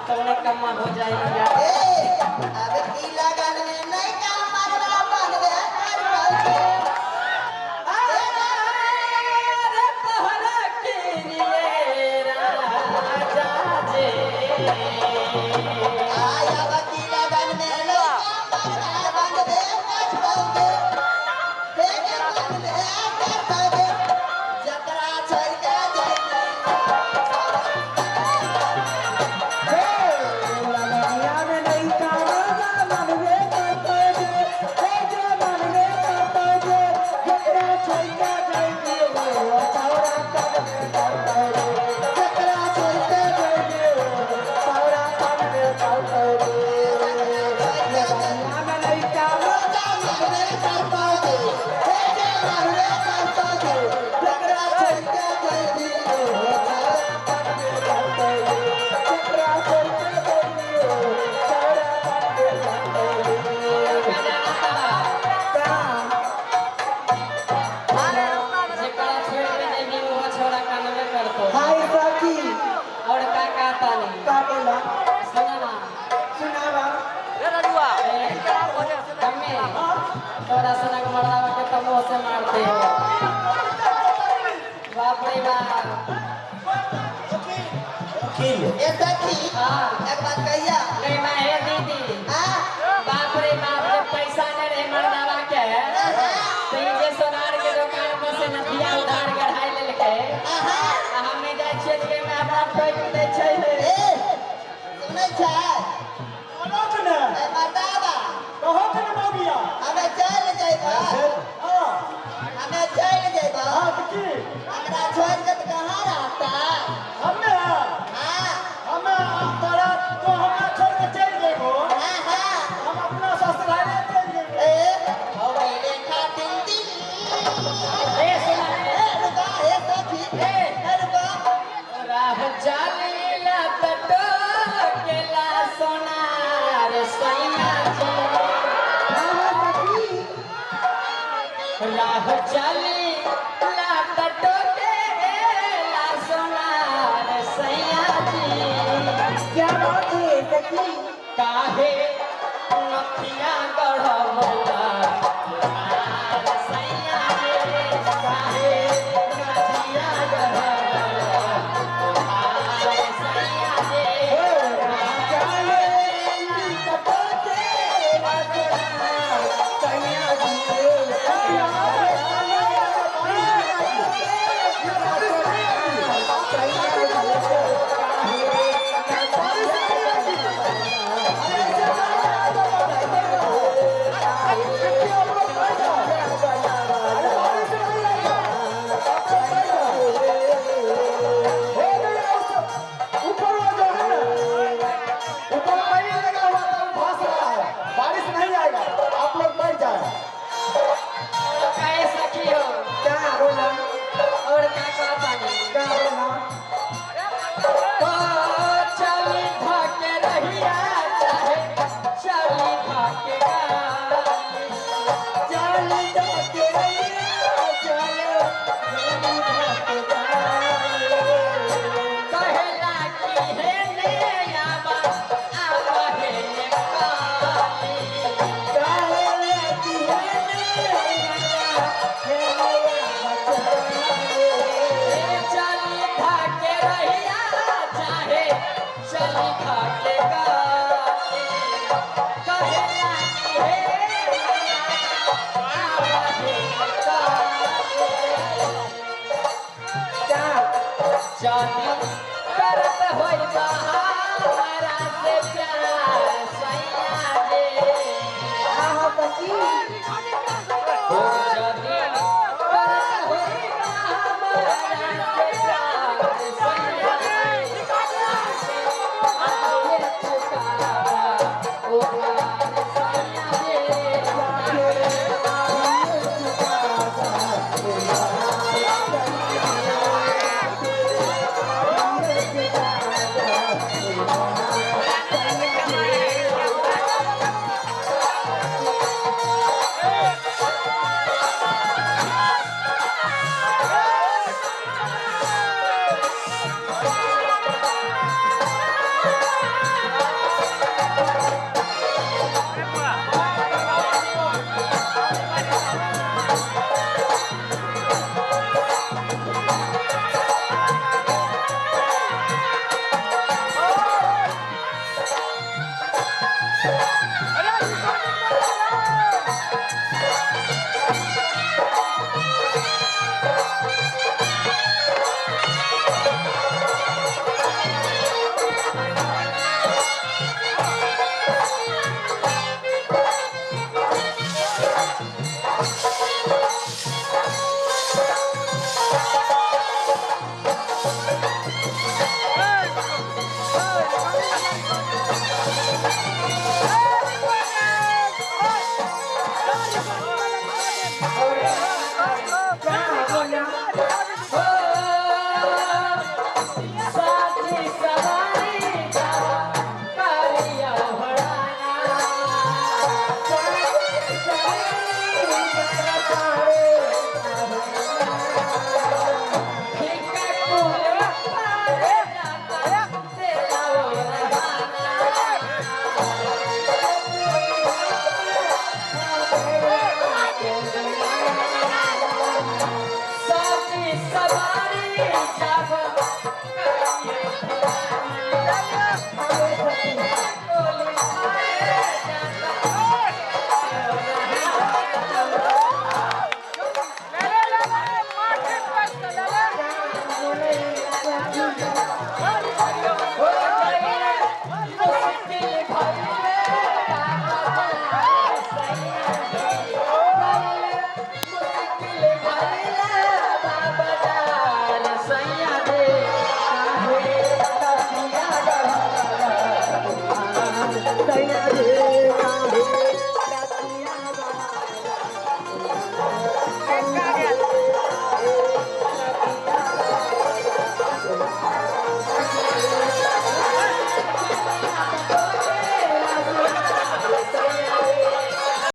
तुमने कम हो जाएगा अबे की लगन में नहीं काम मरवा बन गया अरे पहरा के लिए राजा जे आया की लगन में नहीं काम मरवा बन गया हे बन गया जकरा छोड़ के थोड़ा सनक मरदावा के तमो से मारते हो बाप रे बाप ये सखी हां एक बात कहिया नहीं मैं है दीदी हां बाप रे बाप रे पैसा न रे मरदावा के तो ये सोनार के दुकान पर से नदिया उधार गढ़ाई ले के हम नहीं जाय छिए के मैं अपना टोक दे छै ए सुनै छै बोलो त ने ए बतावा कहो त ने बाबिया हमें चल जाइबा हां हमें चल जाइबा हां त की हमरा छोड़ के कहां रहता हमें हां हमें तोरा तो हमरा छोड़ के चल जेबो हां हां हम अपना ससुराल चल जेबो ए हवेली खातिर दिन ए सुना ए रुका ए सखी ए रुका राह जालीला तटो केला सोनार सैया जी राह जालीला तटो केला सोनार सैया जी क्या बात है सखी काहे नथिया गढ़वला सैया जी काहे नथिया गढ़वला सैया जी Hey! चली खाके गाके कहेला कि हे आवाज़े जानी करत होई हमारा से प्यार सैया जे आहा पति ओ जानी करत होई हमारा से प्यार सैया जे आगे पुकारा ओ प्यार सैया जे साथी सवारी का कालिया भड़ाना फिका कुल पारे जाता तेरा वो साथी सवारी जावा Thank you.